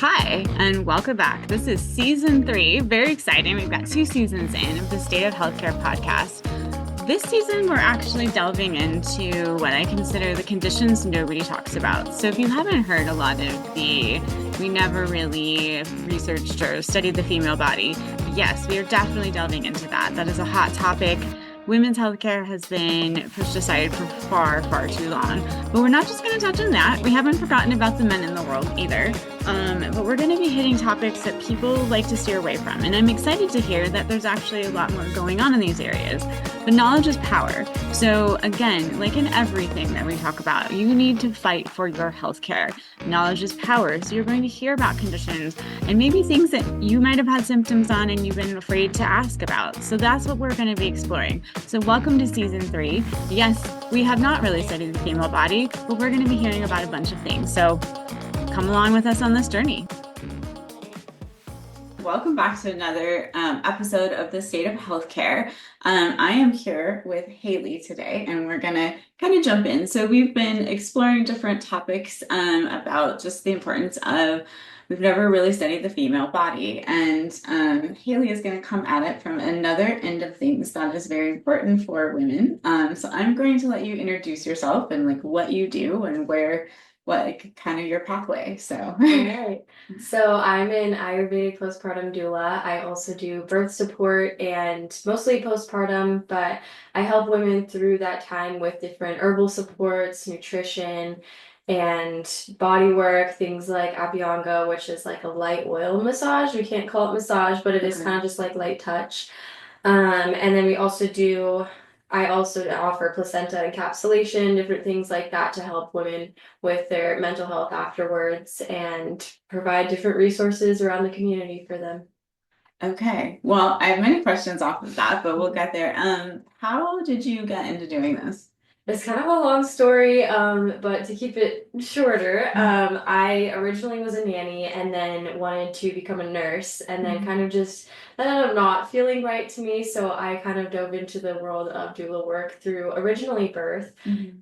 Hi, and welcome back. This is season 3. Very exciting. We've got 2 seasons in of the State of Healthcare podcast. This season, we're actually delving into what I consider the conditions nobody talks about. So if you haven't heard a lot of we never really researched or studied the female body, yes, we are definitely delving into that. That is a hot topic. Women's healthcare has been pushed aside for far, far too long. But we're not just going to touch on that. We haven't forgotten about the men in the world either. But we're going to be hitting topics that people like to steer away from. And I'm excited to hear that there's actually a lot more going on in these areas. But knowledge is power. So again, like in everything that we talk about, you need to fight for your healthcare. Knowledge is power. So you're going to hear about conditions and maybe things that you might have had symptoms on and you've been afraid to ask about. So that's what we're going to be exploring. So welcome to season 3. Yes, we have not really studied the female body, but we're going to be hearing about a bunch of things. So come along with us on this journey. Welcome back to another episode of the State of Healthcare. I am here with Hailey today, and we're going to kind of jump in. So we've been exploring different topics about just the importance of we've never really studied the female body, and Hailey is going to come at it from another end of things that is very important for women. So I'm going to let you introduce yourself and like what you do and what kind of your pathway. So All right. So I'm an Ayurvedic Postpartum Doula. I also do birth support and mostly postpartum, but I help women through that time with different herbal supports, nutrition, and body work, things like Abhyanga, which is like a light oil massage. We can't call it massage, but it is kind of just like light touch. And then I also offer placenta encapsulation, different things like that to help women with their mental health afterwards and provide different resources around the community for them. okay. Well, I have many questions off of that, but we'll get there. How did you get into doing this? It's kind of a long story, but to keep it shorter, I originally was a nanny and then wanted to become a nurse and then kind of just that ended up not feeling right to me. So I kind of dove into the world of doula work through originally birth.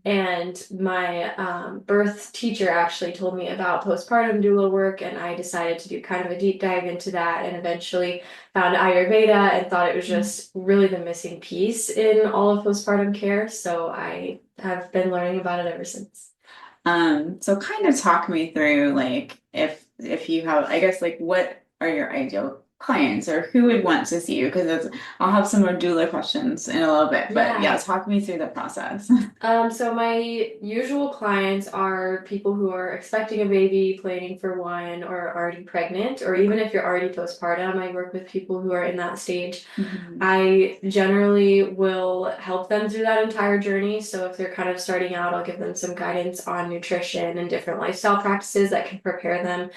And my birth teacher actually told me about postpartum doula work, and I decided to do kind of a deep dive into that and eventually found Ayurveda and thought it was just really the missing piece in all of postpartum care. So I have been learning about it ever since. So kind of talk me through like if you have, I guess like what are your ideal clients or who would want to see you? Because I'll have some more doula questions in a little bit, but yeah, talk me through the process. So my usual clients are people who are expecting a baby, planning for one, or already pregnant, or even if you're already postpartum, I work with people who are in that stage. I generally will help them through that entire journey. So if they're kind of starting out, I'll give them some guidance on nutrition and different lifestyle practices that can prepare them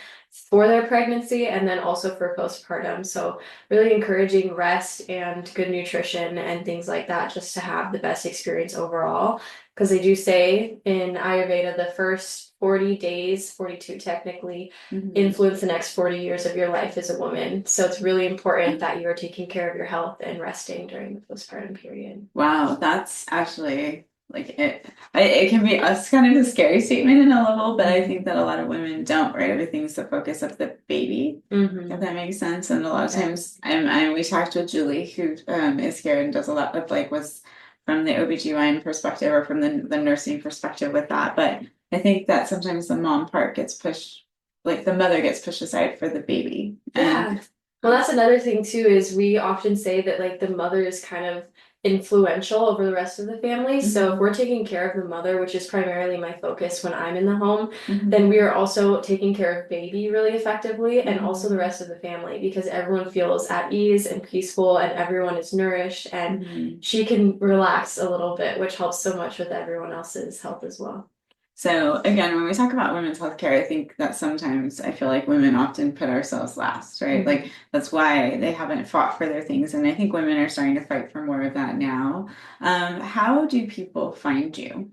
for their pregnancy and then also for postpartum. So really encouraging rest and good nutrition and things like that just to have the best experience overall. Because they do say in Ayurveda, the first 40 days, 42 technically, influence the next 40 years of your life as a woman. So it's really important that you're taking care of your health and resting during the postpartum period. Wow, that's actually like it can be us kind of a scary statement in a level, but I think that a lot of women don't, right? Everything's the focus of the baby, if that makes sense. And a lot of times we talked with Julie, who is here and does a lot of like was from the OBGYN perspective or from the nursing perspective with that. But I think that sometimes the mom part gets pushed, like the mother gets pushed aside for the baby. Yeah. Well, that's another thing too, is we often say that like the mother is kind of influential over the rest of the family. So if we're taking care of the mother, which is primarily my focus when I'm in the home, then we are also taking care of baby really effectively and also the rest of the family because everyone feels at ease and peaceful and everyone is nourished and she can relax a little bit, which helps so much with everyone else's health as well. So again, when we talk about women's healthcare, I think that sometimes I feel like women often put ourselves last, right? Like that's why they haven't fought for their things. And I think women are starting to fight for more of that now. How do people find you?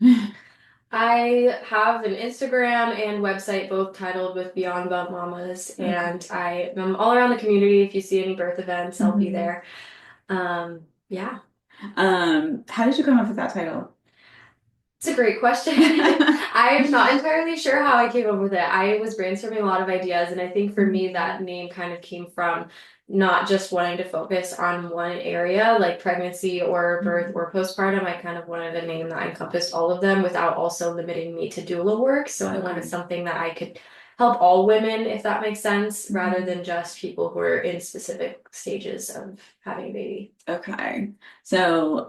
I have an Instagram and website both titled with Beyond Bump Mamas, and I am all around the community. If you see any birth events, I'll be there. Yeah. How did you come up with that title? It's a great question. I am not entirely sure how I came up with it. I was brainstorming a lot of ideas, and I think for me, that name kind of came from not just wanting to focus on one area, like pregnancy or birth or postpartum. I kind of wanted a name that encompassed all of them without also limiting me to doula work. So I wanted something that I could help all women, if that makes sense, rather than just people who are in specific stages of having a baby. Okay. So,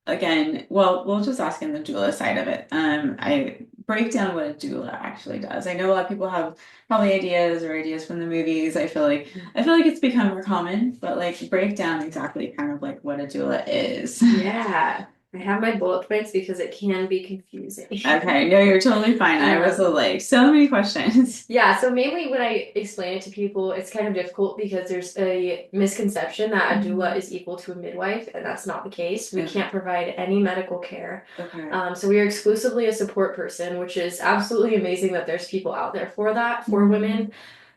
again, well, we'll just ask in the doula side of it. I break down what a doula actually does. I know a lot of people have probably ideas from the movies. I feel like it's become more common, but like break down exactly kind of like what a doula is. Yeah, I have my bullet points because it can be confusing. Okay, no, you're totally fine. I was like, so many questions. Yeah, so mainly when I explain it to people, it's kind of difficult because there's a misconception that a doula is equal to a midwife, and that's not the case. We can't provide any medical care. Okay. So we are exclusively a support person, which is absolutely amazing that there's people out there for that, for women.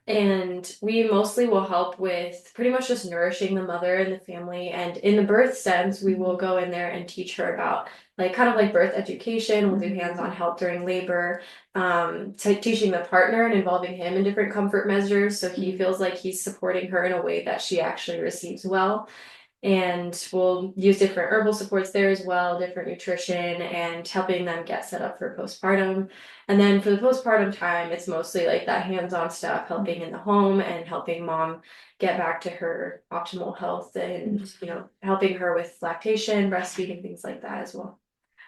And we mostly will help with pretty much just nourishing the mother and the family. And in the birth sense, we will go in there and teach her about like kind of like birth education. We'll do hands-on help during labor, teaching the partner and involving him in different comfort measures so he feels like he's supporting her in a way that she actually receives well. And we'll use different herbal supports there as well, different nutrition, and helping them get set up for postpartum. And then for the postpartum time, it's mostly like that hands-on stuff, helping in the home and helping mom get back to her optimal health and, helping her with lactation, breastfeeding, things like that as well.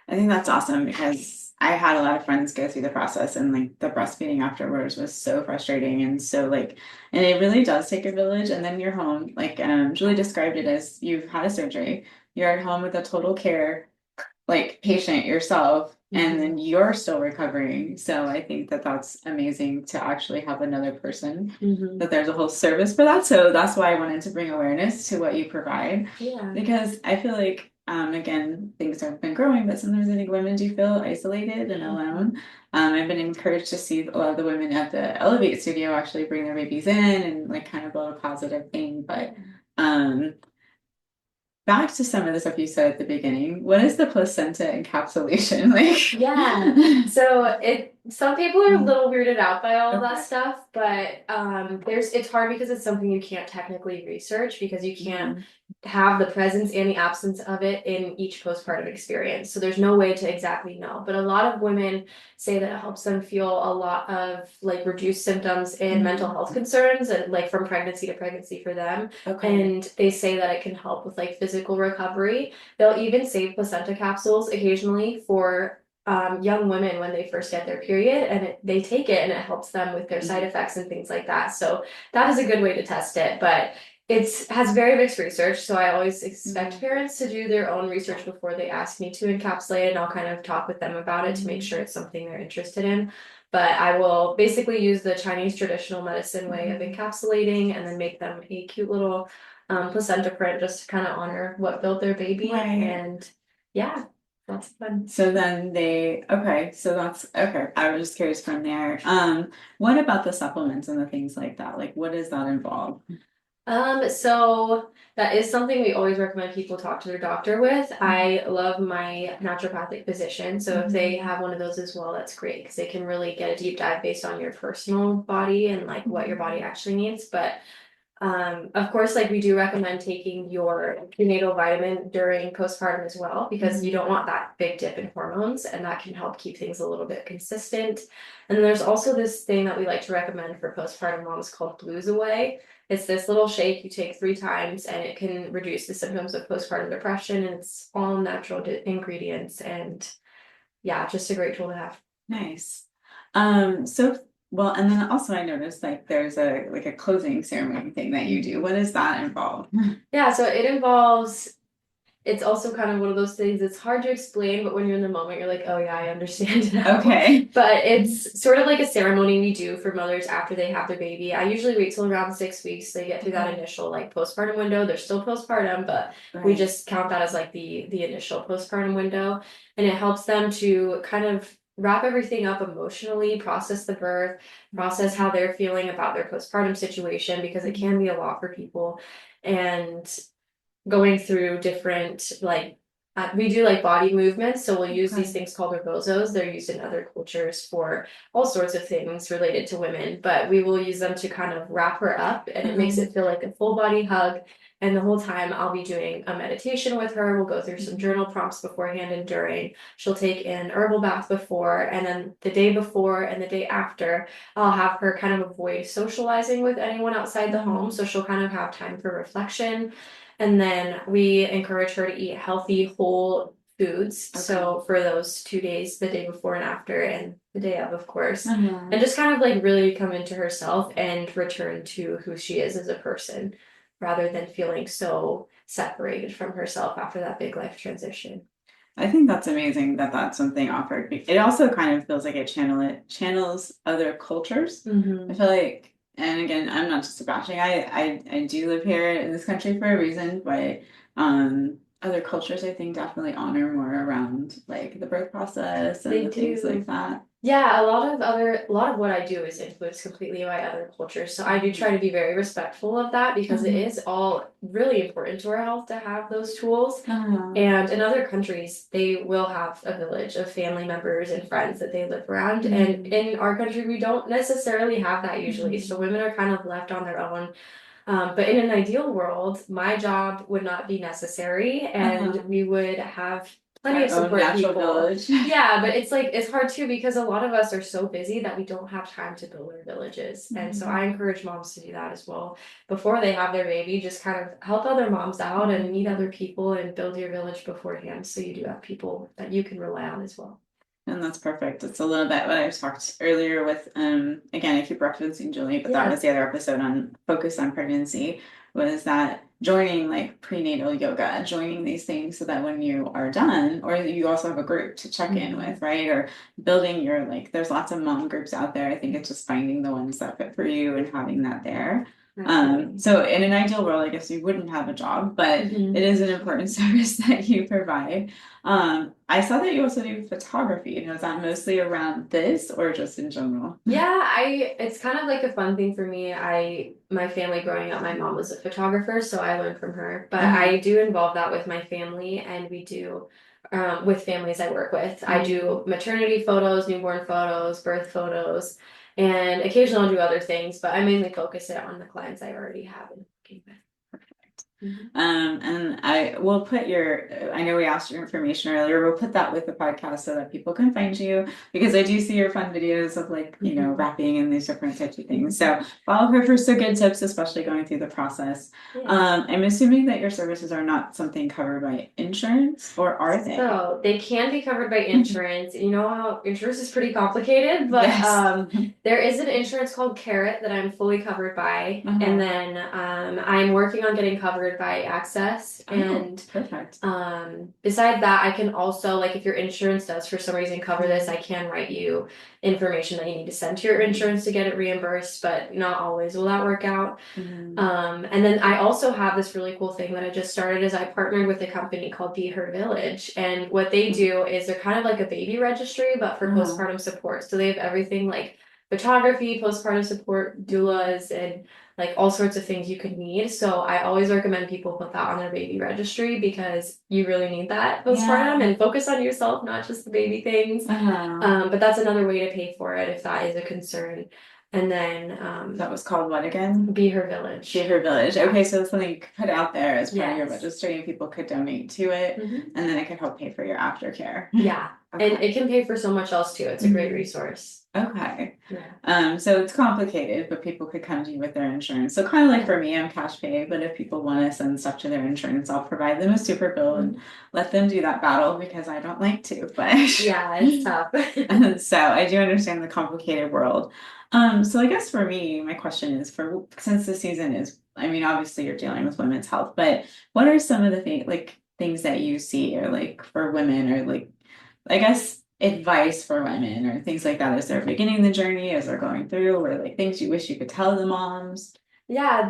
I think that's awesome because I had a lot of friends go through the process and like the breastfeeding afterwards was so frustrating and so like, and it really does take a village. And then you're home, like Julie described it as you've had a surgery, you're at home with a total care like patient yourself, and then you're still recovering. So I think that that's amazing to actually have another person, that there's a whole service for that. So that's why I wanted to bring awareness to what you provide. Yeah. Because I feel like, again, things have been growing, but sometimes I think women do feel isolated and alone. I've been encouraged to see a lot of the women at the Elevate studio actually bring their babies in and like kind of build a positive thing. But back to some of the stuff you said at the beginning. What is the placenta encapsulation like? Yeah. So some people are a little weirded out by all of that stuff, but it's hard because it's something you can't technically research because you can't have the presence and the absence of it in each postpartum experience. So there's no way to exactly know. But a lot of women say that it helps them feel a lot of like reduced symptoms and mental health concerns and like from pregnancy to pregnancy for them. And they say that it can help with like physical recovery. They'll even save placenta capsules occasionally for young women when they first get their period, and they take it and it helps them with their side effects and things like that. So that is a good way to test it, but it has very mixed research. So I always expect parents to do their own research before they ask me to encapsulate it, and I'll kind of talk with them about it to make sure it's something they're interested in. But I will basically use the Chinese traditional medicine way of encapsulating and then make them a cute little placenta print just to kind of honor what built their baby. And yeah, that's fun. So then so that's okay. I was just curious from there. What about the supplements and the things like that? Like, what does that involve? So that is something we always recommend people talk to their doctor with. I love my naturopathic physician. So if they have one of those as well, that's great because they can really get a deep dive based on your personal body and like what your body actually needs. But of course, like we do recommend taking your prenatal vitamin during postpartum as well, because you don't want that big dip in hormones, and that can help keep things a little bit consistent. And then there's also this thing that we like to recommend for postpartum moms called Blues Away. It's this little shake you take 3 times, and it can reduce the symptoms of postpartum depression, and it's all natural ingredients, and yeah, just a great tool to have. Nice. Well, and then also I noticed like there's a closing ceremony thing that you do. What does that involve? Yeah, so it involves, it's also kind of one of those things that's hard to explain, but when you're in the moment, you're like, oh yeah, I understand now. Okay. But it's sort of like a ceremony we do for mothers after they have their baby. I usually wait till around 6 weeks. They get through that initial like postpartum window. They're still postpartum, but we just count that as like the initial postpartum window. And it helps them to kind of wrap everything up emotionally, process the birth, process how they're feeling about their postpartum situation, because it can be a lot for people. And going through different like we do like body movements, so we'll use Okay. these things called rebozos. They're used in other cultures for all sorts of things related to women, but we will use them to kind of wrap her up, and it makes it feel like a full body hug. And the whole time I'll be doing a meditation with her. We'll go through some journal prompts beforehand and during. She'll take an herbal bath before, and then the day before and the day after, I'll have her kind of avoid socializing with anyone outside the home. So she'll kind of have time for reflection. And then we encourage her to eat healthy, whole foods. Okay. So for those 2 days, the day before and after, and the day of course, Uh-huh. and just kind of like really come into herself and return to who she is as a person, rather than feeling so separated from herself after that big life transition. I think that's amazing that that's something offered. It also kind of feels like it channels other cultures. I feel like, and again, I'm not just bashing. I do live here in this country for a reason, but other cultures I think definitely honor more around like the birth process and They the things do. like that. Yeah, a lot of what I do is influenced completely by other cultures. So I do try to be very respectful of that, because it is all really important to our health to have those tools. Uh-huh. And in other countries, they will have a village of family members and friends that they live around. And in our country, we don't necessarily have that usually. So women are kind of left on their own. But in an ideal world, my job would not be necessary, and we would have plenty of Our own support natural people. village. Yeah, but it's like it's hard too, because a lot of us are so busy that we don't have time to build our villages. And so I encourage moms to do that as well. Before they have their baby, just kind of help other moms out and meet other people and build your village beforehand, so you do have people that you can rely on as well. And that's perfect. It's a little bit what I talked earlier with, again, I keep referencing Julie, but that Yeah. was the other episode on focus on pregnancy, was that joining like prenatal yoga, joining these things so that when you are done, or you also have a group to check in with, right? Or building your, like, there's lots of mom groups out there. I think it's just finding the ones that fit for you and having that there. So in an ideal world, I guess you wouldn't have a job, but it is an important service that you provide. I saw that you also do photography. You know, is that mostly around this or just in general? Yeah, it's kind of like a fun thing for me. My family growing up, my mom was a photographer, so I learned from her. But I do involve that with my family, and we do with families I work with. I do maternity photos, newborn photos, birth photos, and occasionally I'll do other things, but I mainly focus it on the clients I already have and working with. And I will put I know we asked your information earlier, we'll put that with the podcast so that people can find you, because I do see your fun videos of like, you know, wrapping and these different types of things. So follow her for some good tips, especially going through the process. I'm assuming that your services are not something covered by insurance, or are they? So they can be covered by insurance. You know how insurance is pretty complicated, but there is an insurance called Carrot that I'm fully covered by, and then I'm working on getting covered by Access. And perfect. Besides that, I can also, like, if your insurance does for some reason cover this, I can write you information that you need to send to your insurance to get it reimbursed, but not always will that work out. And then I also have this really cool thing that I just started, is I partnered with a company called Be Her Village, and what they do is they're kind of like a baby registry, but for postpartum support. So they have everything like photography, postpartum support, doulas, and like all sorts of things you could need. So I always recommend people put that on their baby registry, because you really need that postpartum and focus on yourself, not just the baby things. But that's another way to pay for it if that is a concern. And then that was called what again? Be Her Village. Be Her Village. Okay, so it's something you could put out there as part of your registry, and people could donate to it, and then it could help pay for your aftercare. Yeah. And it can pay for so much else too. It's a great resource. Okay. So it's complicated, but people could come to you with their insurance. So kind of like for me, I'm cash pay, but if people want to send stuff to their insurance, I'll provide them a super bill and let them do that battle, because I don't like to, but yeah, it's tough. So I do understand the complicated world. So I guess for me, my question is, since the season is, I mean, obviously you're dealing with women's health, but what are some of the things that you see, or like for women, or like, I guess, advice for women or things like that as they're beginning the journey, as they're going through, or like things you wish you could tell the moms? Yeah,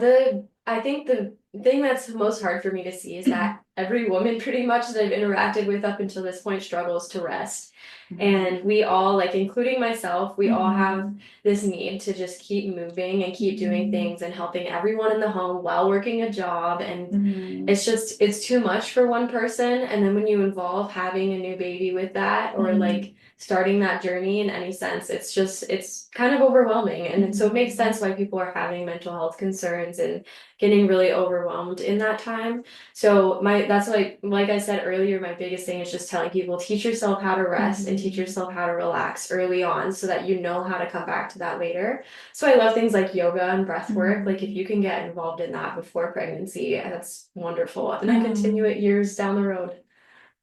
I think the thing that's most hard for me to see is that every woman pretty much that I've interacted with up until this point struggles to rest. And we all, like, including myself, we all have Mhm. this need to just keep moving and keep doing Mhm. things and helping everyone in the home while working a job. And Mhm. it's too much for one person. And then when you involve having a new baby with that, or like starting that journey in any sense, it's kind of overwhelming. And so it makes sense why people are having mental health concerns and getting really overwhelmed in that time. So that's like I said earlier, my biggest thing is just telling people, teach yourself how to rest and teach yourself how to relax early on so that you know how to come back to that later. So I love things like yoga and breath work. Like if you can get involved in that before pregnancy, that's wonderful. And then continue it years down the road.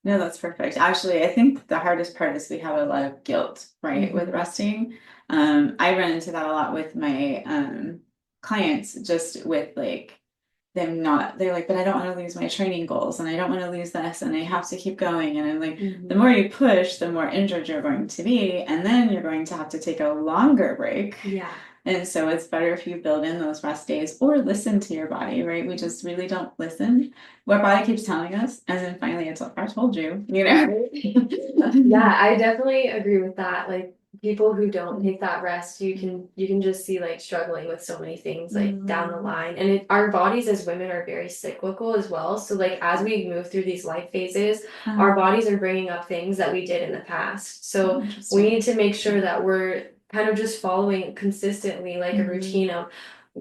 No, that's perfect. Actually, I think the hardest part is we have a lot of guilt, right, with resting. I run into that a lot with my clients, just with like them not, they're like, but I don't want to lose my training goals and I don't want to lose this and I have to keep going. And I'm like, the more you push, the more injured you're going to be. And then you're going to have to take a longer break. Yeah. And so it's better if you build in those rest days or listen to your body, right? We just really don't listen. What body keeps telling us, and then finally it's like, I told you, you know? Yeah, I definitely agree with that. Like people who don't take that rest, you can just see like struggling with so many things like down the line. And our bodies as women are very cyclical as well. So like as we move through these life phases, our bodies are bringing up things that we did in the past. So we need to make sure that we're kind of just following consistently like a routine of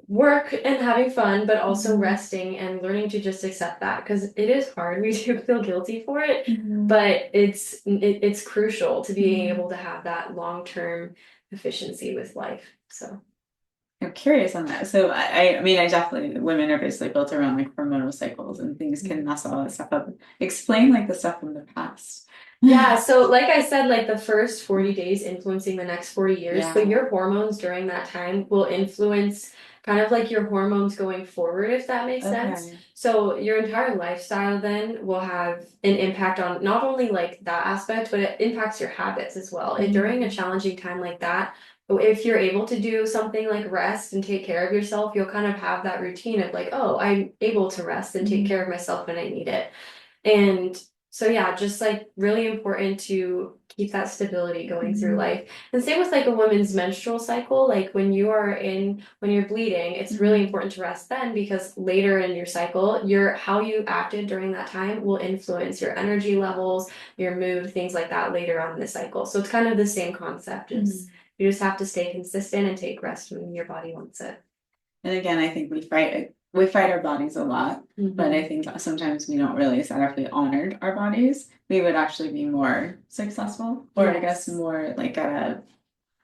work and having fun, but also resting and learning to just accept that, because it is hard. We do feel guilty for it, but it's crucial to being able to have that long-term efficiency with life. So I'm curious on that. So I mean, I definitely, women are basically built around like hormonal cycles and things can mess all that stuff up. Explain like the stuff from the past. yeah, so like I said, like the first 40 days influencing the next 40 years. Yeah. So your hormones during that time will influence kind of like your hormones going forward, if that makes sense. So your entire lifestyle then will have an impact on not only like that aspect, but it impacts your habits as well. And during a challenging time like that, if you're able to do something like rest and take care of yourself, you'll kind of have that routine of like, oh, I'm able to rest and take care of myself when I need it. And so yeah, just like really important to keep that stability going through life. And same with like a woman's menstrual cycle. Like when you're bleeding, it's really important to rest then, because later in your cycle, how you acted during that time will influence your energy levels, your mood, things like that later on in the cycle. So it's kind of the same concept. You just have to stay consistent and take rest when your body wants it. And again, I think we fight our bodies a lot, but I think sometimes we don't realize that if we honored our bodies, we would actually be more successful, or I guess more like trying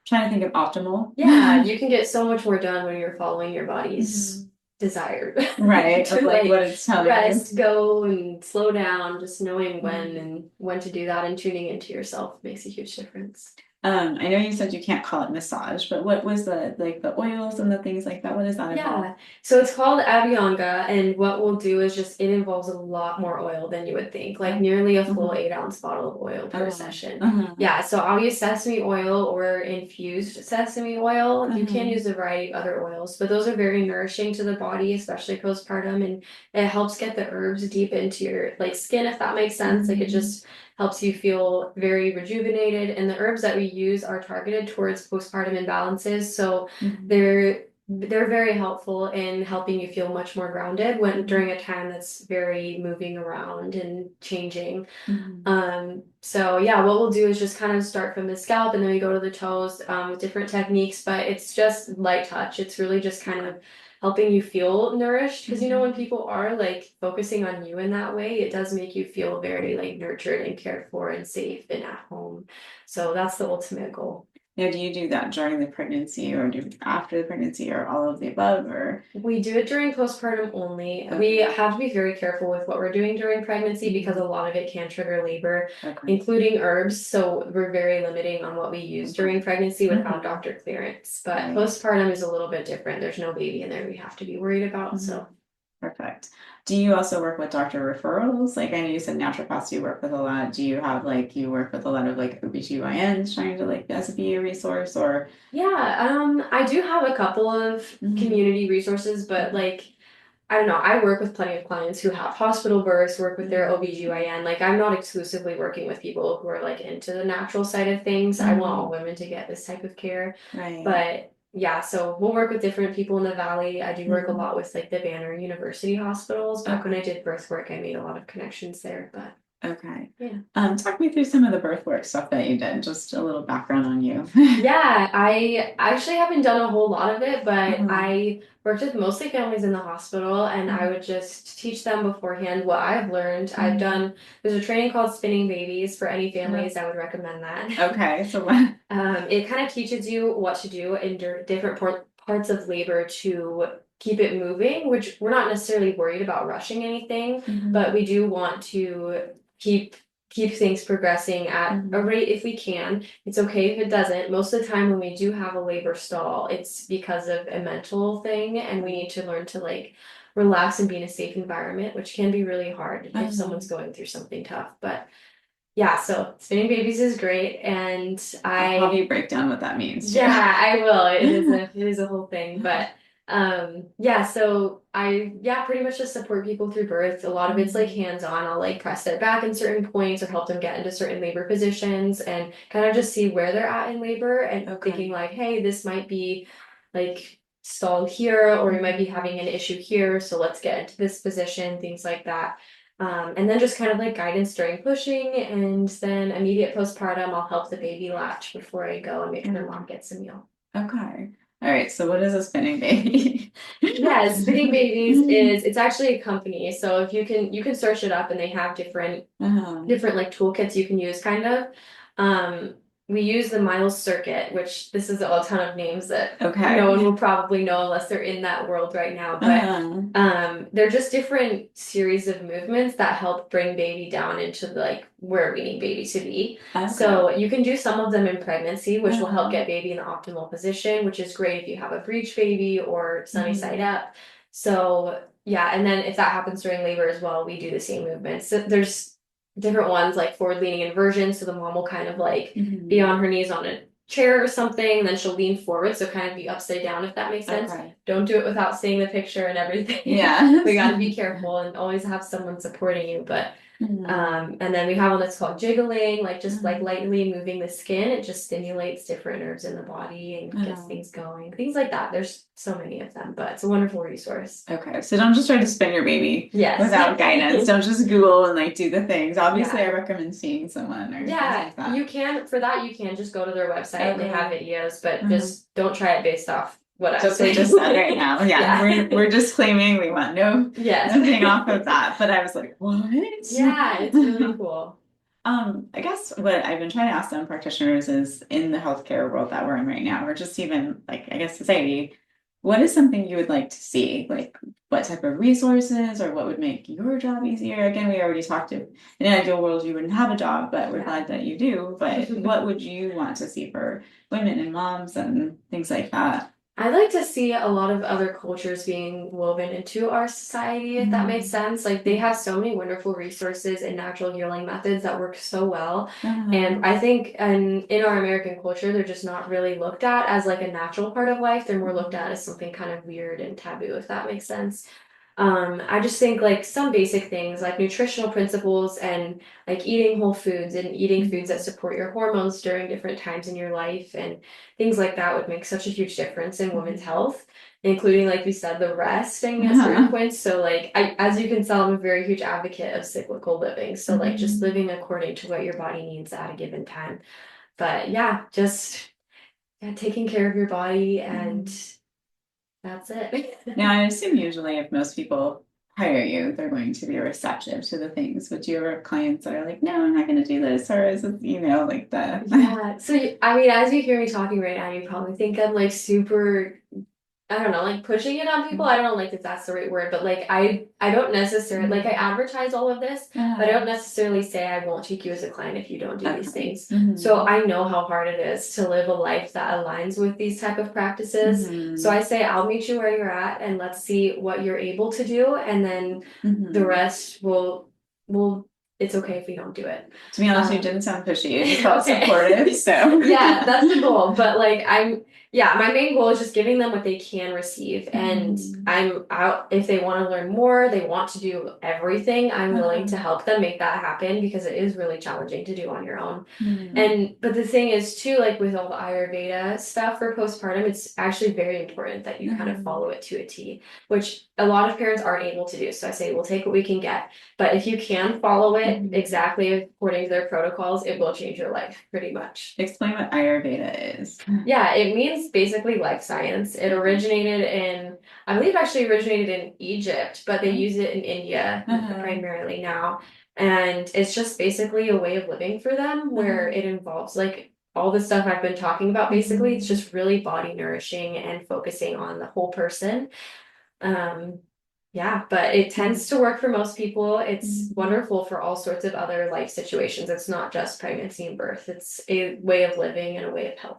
to think of optimal. Yeah, you can get so much more done when you're following your body's desire. Right, to of like what it's telling rest, go and slow down, just knowing when and when to do that and tuning into yourself makes a huge difference. I know you said you can't call it massage, but what was the oils and the things like that? What is that involved? Yeah, so it's called Abhyanga, and what we'll do is just it involves a lot more oil than you would think, like nearly a full 8-ounce bottle of oil per session. Yeah, so I'll use sesame oil or infused sesame oil. You can use a variety of other oils, but those are very nourishing to the body, especially postpartum, and it helps get the herbs deep into your like skin, if that makes sense. Like it just helps you feel very rejuvenated. And the herbs that we use are targeted towards postpartum imbalances, so they're very helpful in helping you feel much more grounded during a time that's very moving around and changing. So yeah, what we'll do is just kind of start from the scalp and then we go to the toes with different techniques, but it's just light touch. It's really just kind of helping you feel nourished, because when people are like focusing on you in that way, it does make you feel very like nurtured and cared for and safe and at home. So that's the ultimate goal. Now, do you do that during the pregnancy or after the pregnancy or all of the above, or? We do it during postpartum only. We have to be very careful with what we're doing during pregnancy because a lot of it can trigger labor, including herbs. So we're very limiting on what we use during pregnancy without doctor clearance. But postpartum is a little bit different. There's no baby in there we have to be worried about. So perfect. Do you also work with doctor referrals? Like I know you said naturopaths you work with a lot. Do you have you work with a lot of like OBGYNs trying to as be a resource, or? Yeah, I do have a couple of community resources, but I don't know, I work with plenty of clients who have hospital births, work with their OBGYN. Like I'm not exclusively working with people who are like into the natural side of things. I want all women to get this type of care. Right. But yeah, so we'll work with different people in the valley. I do work a lot with like the Banner University hospitals. Back when I did birth work, I made a lot of connections there, but Okay. yeah. Talk me through some of the birth work stuff that you did, just a little background on you. Yeah, I actually haven't done a whole lot of it, but I worked with mostly families in the hospital and I would just teach them beforehand what I've learned. I've done, there's a training called Spinning Babies for any families. I would recommend that. Okay, so what? It kind of teaches you what to do in different parts of labor to keep it moving, which we're not necessarily worried about rushing anything, but we do want to keep things progressing at a rate if we can. It's okay if it doesn't. Most of the time when we do have a labor stall, it's because of a mental thing and we need to learn to like relax and be in a safe environment, which can be really hard if someone's going through something tough. But yeah, so spinning babies is great and I'll have you break down what that means too. yeah, I will. It is a whole thing, but yeah, so I pretty much just support people through birth. A lot of it's like hands-on. I'll like press their back in certain points or help them get into certain labor positions and kind of just see where they're at in labor and thinking like, hey, this might be like stalled here or you might be having an issue here, so let's get into this position, things like that. And then just kind of like guidance during pushing and then immediate postpartum, I'll help the baby latch before I go and make sure mom gets a meal. Okay. All right. So what is a spinning baby? Yeah, Spinning Babies it's actually a company. So if you can search it up and they have different like toolkits you can use kind of. We use the Miles Circuit, which this is a ton of names that no one will probably know unless they're in that world right now. But they're just different series of movements that help bring baby down into like where we need baby to be. So you can do some of them in pregnancy, which will help get baby in the optimal position, which is great if you have a breech baby or sunny side up. So yeah, and then if that happens during labor as well, we do the same movements. So there's different ones like forward leaning inversion, so the mom will kind of like be on her knees on a chair or something, and then she'll lean forward, so kind of be upside down, if that makes sense. Don't do it without seeing the picture and everything. We got to be careful and always have someone supporting you. But and then we have one that's called jiggling, like just like lightly moving the skin. It just stimulates different nerves in the body and gets things going, things like that. There's so many of them, but it's a wonderful resource. Okay, so don't just try to spin your baby without guidance. Don't just Google and like do the things. Obviously, I recommend seeing someone or things like that. You can just go to their website. They have videos, but just don't try it based off what I'm saying. Just said right now. We're just claiming we want nothing off of that. But I was like, what? Yeah, it's really cool. I guess what I've been trying to ask some practitioners is in the healthcare world that we're in right now, or just even like I guess society, what is something you would like to see? Like what type of resources or what would make your job easier? Again, we already talked to in an ideal world you wouldn't have a job, but we're glad that you do. But what would you want to see for women and moms and things like that? I'd like to see a lot of other cultures being woven into our society, if that makes sense. Like they have so many wonderful resources and natural healing methods that work so well. And I think in our American culture, they're just not really looked at as like a natural part of life. They're more looked at as something kind of weird and taboo, if that makes sense. I just think like some basic things like nutritional principles and like eating whole foods and eating foods that support your hormones during different times in your life and things like that would make such a huge difference in women's health, including like we said, the resting at certain points. So like as you can tell, I'm a very huge advocate of cyclical living. So like just living according to what your body needs at a given time. But just taking care of your body and that's it. Now, I assume usually if most people hire you, they're going to be receptive to the things. But do you ever have clients that are like, no, I'm not going to do this? Or is it, like the... Yeah. So, I mean, as you hear me talking right now, you probably think I'm like super, I don't know, like pushing it on people. I don't know like if that's the right word, but like I don't necessarily like I advertise all of this, but I don't necessarily say I won't take you as a client if you don't do these things. So I know how hard it is to live a life that aligns with these type of practices. So I say I'll meet you where you're at and let's see what you're able to do, and then the rest will it's okay if we don't do it. To be honest, you didn't sound pushy. You just felt supportive. So yeah, that's the goal. But like Yeah, my main goal is just giving them what they can receive. And I'm out if they want to learn more, they want to do everything, I'm willing to help them make that happen because it is really challenging to do on your own. And but the thing is too, like with all the Ayurveda stuff for postpartum, it's actually very important that you kind of follow it to a T, which a lot of parents aren't able to do. So I say we'll take what we can get. But if you can follow it exactly according to their protocols, it will change your life pretty much. Explain what Ayurveda is. Yeah, it means basically life science. It originated in, I believe actually originated in Egypt, but they use it in India primarily now. And it's just basically a way of living for them where it involves like all the stuff I've been talking about. Basically, it's just really body nourishing and focusing on the whole person. Yeah, but it tends to work for most people. It's wonderful for all sorts of other life situations. It's not just pregnancy and birth. It's a way of living and a way of health.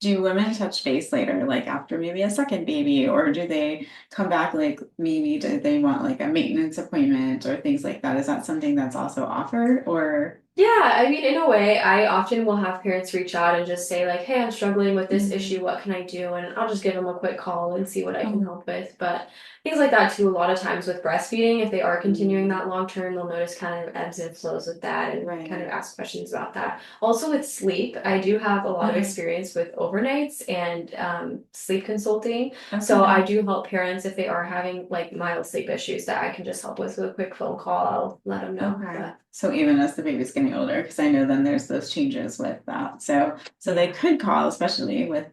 Do women touch base later, like after maybe a second baby, or do they come back like maybe do they want like a maintenance appointment or things like that? Is that something that's also offered or? Yeah, I mean, in a way, I often will have parents reach out and just say like, "Hey, I'm struggling with this issue. What can I do?" And I'll just give them a quick call and see what I can help with. But things like that too, a lot of times with breastfeeding, if they are continuing that long term, they'll notice kind of ebbs and flows with that and kind of ask questions about that. Also with sleep, I do have a lot of experience with overnights and sleep consulting. So I do help parents if they are having like mild sleep issues that I can just help with a quick phone call. I'll let them know. But so even as the baby's getting older, because I know then there's those changes with that. So they could call, especially with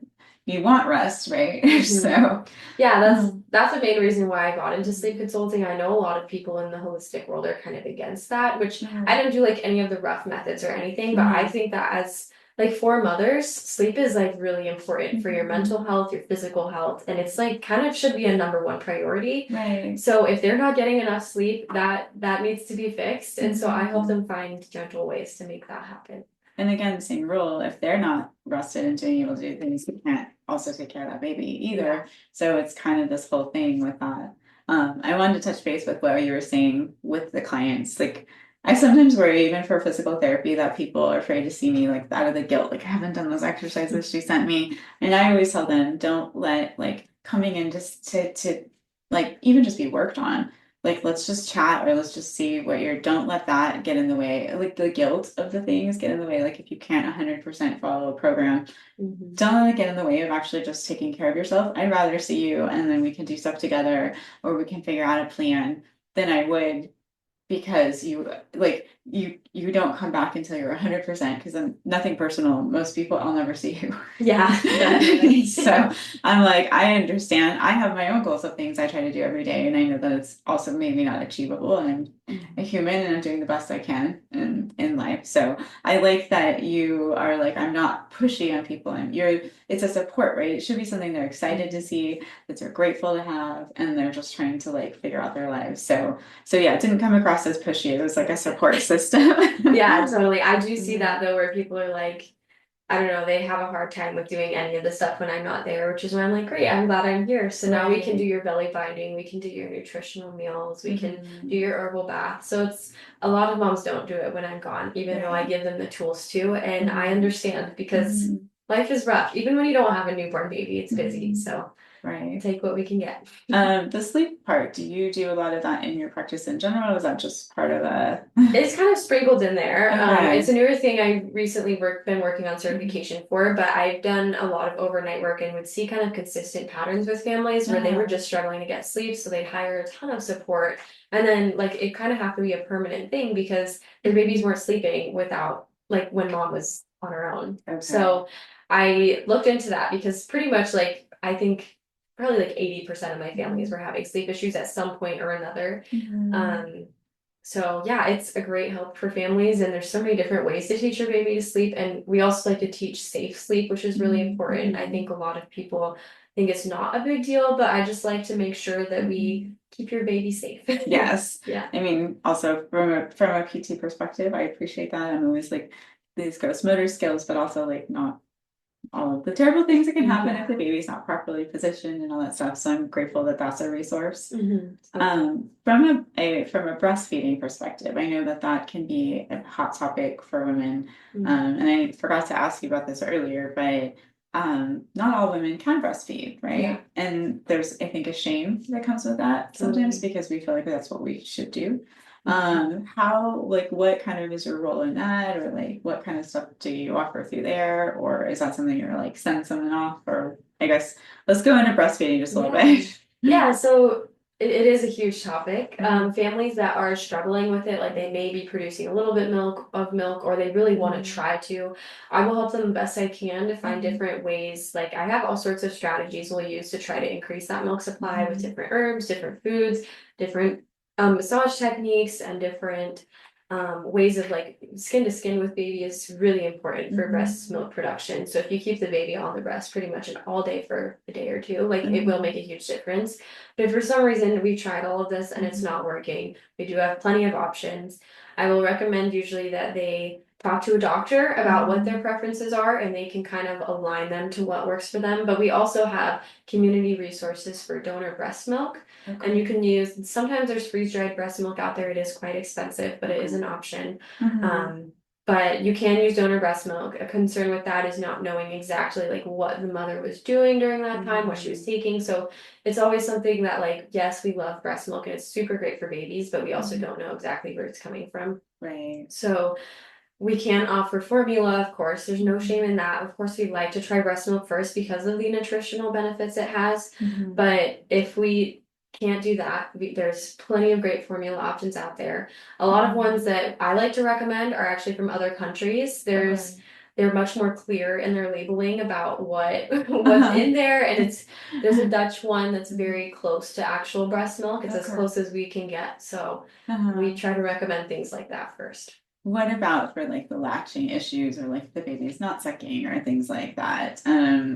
you want rest, right? So yeah, that's the main reason why I got into sleep consulting. I know a lot of people in the holistic world are kind of against that, which I don't do like any of the rough methods or anything, but I think that as like for mothers, sleep is like really important for your mental health, your physical health, and it's like kind of should be a number one priority. Right. So if they're not getting enough sleep, that needs to be fixed. And so I help them find gentle ways to make that happen. And again, same rule, if they're not rested and being able to do things, you can't also take care of that baby either. So it's kind of this whole thing with that. I wanted to touch base with what you were saying with the clients. Like I sometimes worry even for physical therapy that people are afraid to see me like out of the guilt, like I haven't done those exercises she sent me. And I always tell them, don't let like coming in just to like even just be worked on. Like let's just chat or let's just see what don't let that get in the way. Like the guilt of the things get in the way. Like if you can't 100% follow a program, don't let it get in the way of actually just taking care of yourself. I'd rather see you and then we can do stuff together or we can figure out a plan than I would because you don't come back until you're 100% because then nothing personal. Most people, I'll never see you. Yeah. So I'm like, I understand. I have my own goals of things I try to do every day, and I know that it's also maybe not achievable. And I'm a human, and I'm doing the best I can in life. So I like that you are like, I'm not pushy on people, and it's a support, right? It should be something they're excited to see, that they're grateful to have, and they're just trying to like figure out their lives. So yeah, it didn't come across as pushy. It was like a support system. Yeah, totally. I do see that though, where people are like, I don't know, they have a hard time with doing any of the stuff when I'm not there, which is why I'm like, great, I'm glad I'm here. So now we can do your belly binding, we can do your nutritional meals, we can do your herbal bath. So it's a lot of moms don't do it when I'm gone, even though I give them the tools to. And I understand because life is rough. Even when you don't have a newborn baby, it's busy. So take what we can get. The sleep part, do you do a lot of that in your practice in general? Or is that just part of a It's kind of sprinkled in there. It's a newer thing I recently been working on certification for, but I've done a lot of overnight work and would see kind of consistent patterns with families where they were just struggling to get sleep, so they'd hire a ton of support. And then like it kind of have to be a permanent thing because their babies weren't sleeping without like when mom was on her own. So I looked into that because pretty much like I think probably like 80% of my families were having sleep issues at some point or another. So yeah, it's a great help for families, and there's so many different ways to teach your baby to sleep. And we also like to teach safe sleep, which is really important. I think a lot of people think it's not a big deal, but I just like to make sure that we keep your baby safe. Yes. Yeah. I mean, also from a PT perspective, I appreciate that. I'm always like these gross motor skills, but also like not all of the terrible things that can happen if the baby's not properly positioned and all that stuff. So I'm grateful that that's a resource. From a breastfeeding perspective, I know that can be a hot topic for women. And I forgot to ask you about this earlier, but not all women can breastfeed, right? Yeah. And there's, I think, a shame that comes with that sometimes Totally. because we feel like that's what we should do. Mhm. How, like, what kind of is your role in that, or like, what kind of stuff do you offer through there, or is that something you're like send someone off, or I guess let's go into breastfeeding just a little Yeah. bit. Yeah, so it is a huge topic. Mhm. Families that are struggling with it, like they may be producing a little bit of milk, or they really want to Mhm. try to. I will help them the best I can to find Mhm. different ways. Like I have all sorts of strategies we'll use to try to increase that milk supply with Mhm. different herbs, different foods, different massage techniques, and different ways of like skin to skin with baby is really important for Mhm. breast milk production. So if you keep the baby on the breast pretty much all day for a day or two, like it will Mhm. make a huge difference. But if for some reason we tried all of this and it's Mhm. not working, we do have plenty of options. I will recommend usually that they talk to a doctor about what their Mhm. preferences are and they can kind of align them to what works for them. But we also have community resources for donor breast milk. And you Okay. can use, sometimes there's freeze-dried breast milk out there. It is quite expensive, but it is Okay. an option. Mhm. Um, but you can use donor breast milk. A concern with that is not knowing exactly like what the mother was doing during that time, what she was Mhm. taking. So it's always something that like, yes, we love breast milk and it's super great for babies, but we also Mhm. don't know exactly where it's coming from. Right. So we can offer formula, of course. There's no shame Mhm. in that. Of course, we'd like to try breast milk first because of the nutritional benefits it has. Mhm. But if we can't do that, there's plenty of great formula options out there. A lot of Mhm. ones that I like to recommend are actually from other countries. Okay. They're much more clear in their labeling about what what's Uh-huh. in there, and there's a Dutch one that's Mhm. very close to actual breast milk. It's as Okay. close as we can get. So we Uh-huh. try to recommend things like that first. What about for like the latching issues or like the baby's not sucking or things like that?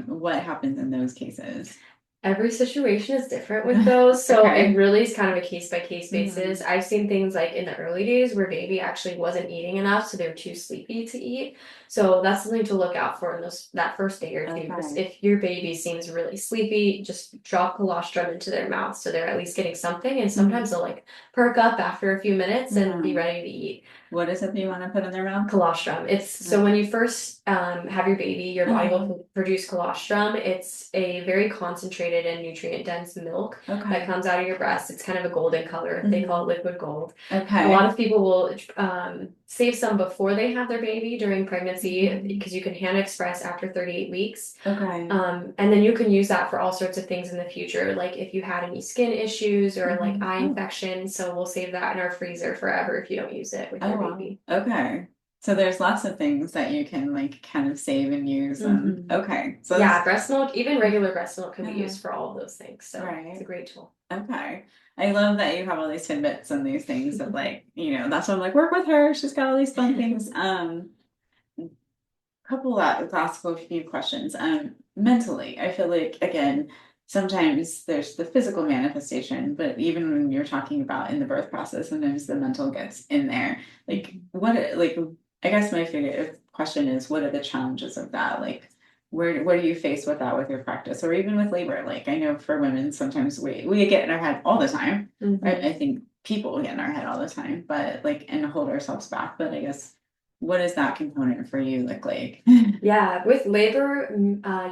What happens in those cases? Every situation is different with those, so it Okay. really is kind of a case by case basis. Mhm. I've seen things like in the early days where baby actually wasn't eating enough, so they're too sleepy to eat. So that's something to look out for in those that first day or two. Just Okay. if your baby seems really sleepy, just drop colostrum into their mouth so they're at least getting something. And sometimes Mhm. they'll like perk up after a few minutes and be Mhm. ready to eat. What is it that you want to put in their mouth? Colostrum. It's so Okay. when you first have your baby, your body Uh-huh. will produce colostrum. It's a very concentrated and nutrient dense milk that Okay. comes out of your breast. It's kind of a golden color. They call Mhm. it liquid gold. A lot Okay. of people will save some before they have their baby during pregnancy Mhm. because you can hand express after 38 weeks. Okay. And then you can use that for all sorts of things in the future, like if you had any skin issues or like Mhm. eye Oh. infection. So we'll save that in our freezer forever if you don't use it with Oh your wow. baby. Okay. So there's lots of things that you can like kind of save and use. Mhm. Okay. So Yeah, this, breast milk, even regular breast milk can be uh, used for all of those things. So it's a right. great tool. Okay. I love that you have all these tidbits and these things that like, that's why I'm like, work with her. She's got all these fun things. Couple of classical few questions. Mentally, I feel like again, sometimes there's the physical manifestation, but even when you're talking about in the birth process, sometimes the mental gets in there. Like like I guess my favorite question is what are the challenges of that? Like where do you face with that with your practice or even with labor? Like I know for women sometimes we get in our head all the time. Right? Mhm. I think people get in our head all the time, but like and hold ourselves back. But I guess what does that component for you look like? Yeah, with labor,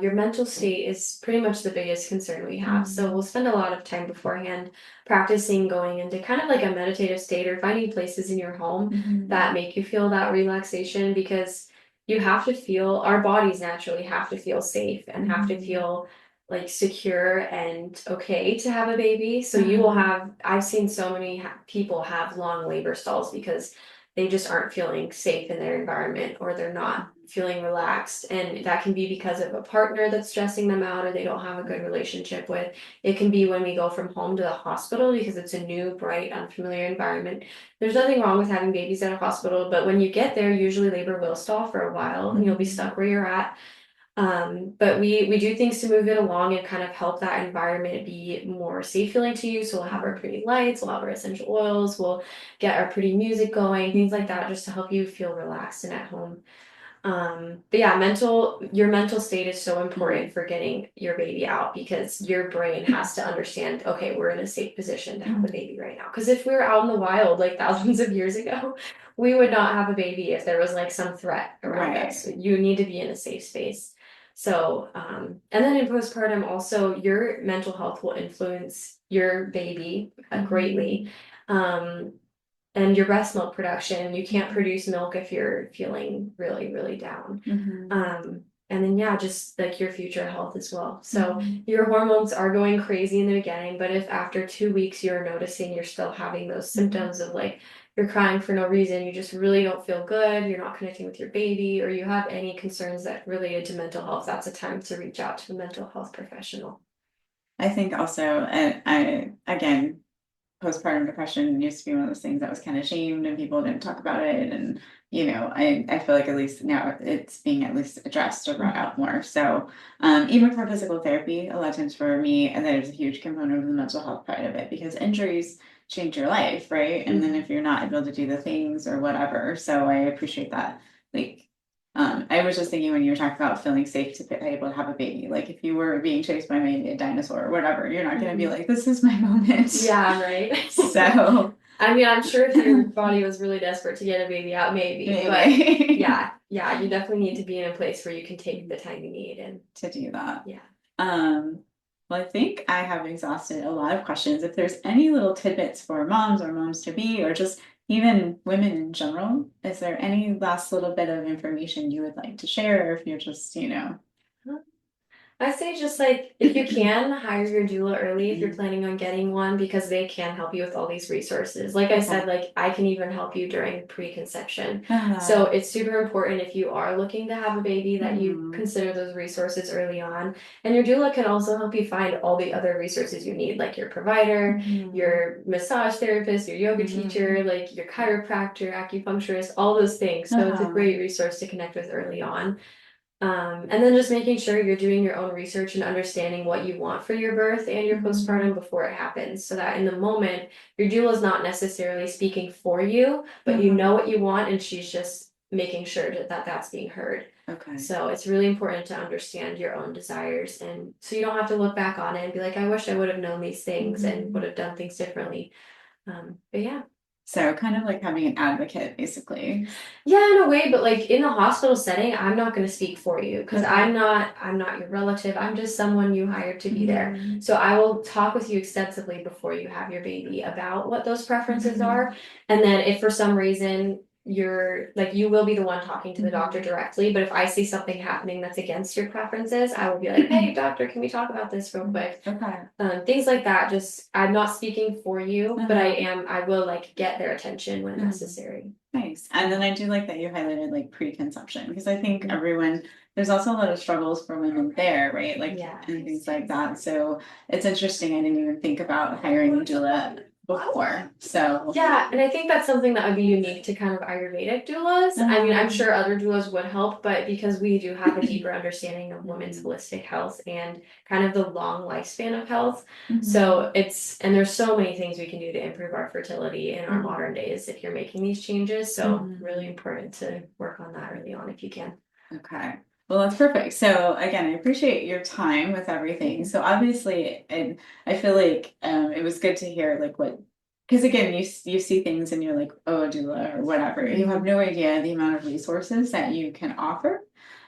your mental state is pretty much the biggest concern we have. So we'll Mhm. spend a lot of time beforehand practicing going into kind of like a meditative state or finding places in your home that Mhm. make you feel that relaxation because you have to feel, our bodies naturally have to feel safe and have to Mhm. feel like secure and okay to have a baby. So you will Uh-huh. have, I've seen so many people have long labor stalls because they just aren't feeling safe in their environment or they're not feeling relaxed, and that can be because of a partner that's stressing them out or they don't have a good relationship with. It can be when we go from home to the hospital because it's a new bright unfamiliar environment. There's nothing wrong with having babies at a hospital, but when you get there usually labor will stall for a while and you'll be Mhm. stuck where you're at. But we do things to move it along and kind of help that environment be more safe feeling to you. So we'll have our pretty lights, we'll have our essential oils, we'll get our pretty music going, things like that, just to help you feel relaxed and at home. But yeah, your mental state is so Mhm. important for getting your baby out because your brain has to understand, okay, we're in a safe position to have a Mhm. baby right now. Because if we were out in the wild like thousands of years ago, we would not have a baby if there was like some threat around us. Right. You need to be in a safe space. So, and then in postpartum, also your mental health will influence your baby greatly. And your breast milk production, you can't produce milk if you're feeling really, really down. And then, yeah, just like your future health as well. So your hormones are going crazy in the beginning, but if after 2 weeks you're noticing you're still having those symptoms of like you're crying for no reason, you just really don't feel good, you're not connecting with your baby, or you have any concerns that related to mental health, that's a time to reach out to a mental health professional. I think also, and I, again, postpartum depression used to be one of those things that was kind of shamed and people didn't talk about it. And, I feel like at least now it's being at least addressed or brought out more. So even for physical therapy, a lot of times for me, and there's a huge component of the mental health part of it because injuries change your life, right? And then if you're not able to do the things or whatever. So I appreciate that. Like, I was just thinking when you were talking about feeling safe to be able to have a baby, like if you were being chased by maybe a dinosaur or whatever, you're not going to be like, this is my moment. Yeah, right. So, I mean, I'm sure if your body was really desperate to get a baby out, maybe. But yeah, you definitely need to be in a place where you can take the time you need and to do that. Yeah. Well, I think I have exhausted a lot of questions. If there's any little tidbits for moms or moms to be, or just even women in general, is there any last little bit of information you would like to share? Or if you're just, I say just like if you can hire your doula early if you're planning on getting one because they can help you with all these resources. Like I said, like I can even help you during preconception. So it's super important if you are looking to have a baby that you consider those resources early on. And your doula can also help you find all the other resources you need, like your provider, your massage therapist, your yoga teacher, like your chiropractor, acupuncturist, all those things. So it's a great resource to connect with early on. And then just making sure you're doing your own research and understanding what you want for your birth and your postpartum before it happens, so that in the moment, your doula is not necessarily speaking for you, but you know what you want, and she's just making sure that that's being heard. Okay. So it's really important to understand your own desires, and so you don't have to look back on it and be like, I wish I would have known these things and would have done things differently. But yeah. So kind of like having an advocate, basically. Yeah, in a way, but like in the hospital setting, I'm not going to speak for you because I'm not your relative. I'm just someone you hired to be there. So I will talk with you extensively before you have your baby about what those preferences are. And then if for some reason you will be the one talking to the doctor directly, but if I see something happening that's against your preferences, I will be like, hey doctor, can we talk about this real quick? Things like that. Just I'm not speaking for you, but I will like get their attention when necessary. Nice. And then I do like that you highlighted like preconception, because I think there's also a lot of struggles for women there, right? Like and things like that. So it's interesting. I didn't even think about hiring a doula before. So yeah, and I think that's something that would be unique to kind of Ayurvedic doulas. I mean, I'm sure other doulas would help, but because we do have a deeper understanding of women's holistic health and kind of the long lifespan of health. So and there's so many things we can do to improve our fertility in our modern days if you're making these changes. So really important to work on that early on if you can. Okay. Well, that's perfect. So again, I appreciate your time with everything. So obviously, and I feel like it was good to hear like because again, you see things and you're like, oh, a doula or whatever. You have no idea the amount of resources that you can offer.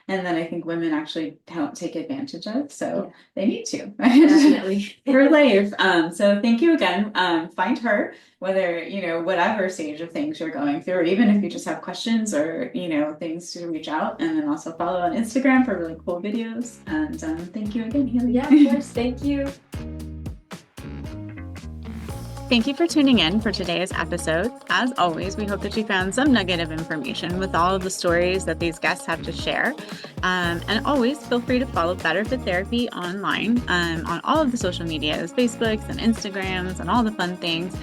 And then I think women actually don't take advantage of, so they need to. Definitely. For life. So thank you again. Find her, whether, whatever stage of things you're going through, or even if you just have questions or, things to reach out, and then also follow on Instagram for really cool videos. And thank you again, Hailey. Yeah, of course. Thank you. Thank you for tuning in for today's episode. As always, we hope that you found some nugget of information with all of the stories that these guests have to share. And always feel free to follow Better Fit Therapy online on all of the social medias, Facebooks and Instagrams and all the fun things.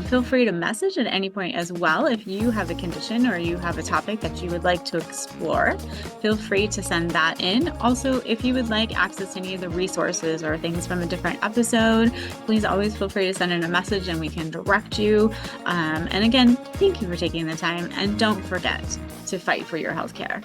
Feel free to message at any point as well if you have a condition or you have a topic that you would like to explore. Feel free to send that in. Also, if you would like access to any of the resources or things from a different episode, please always feel free to send in a message and we can direct you. And again, thank you for taking the time, and don't forget to fight for your healthcare.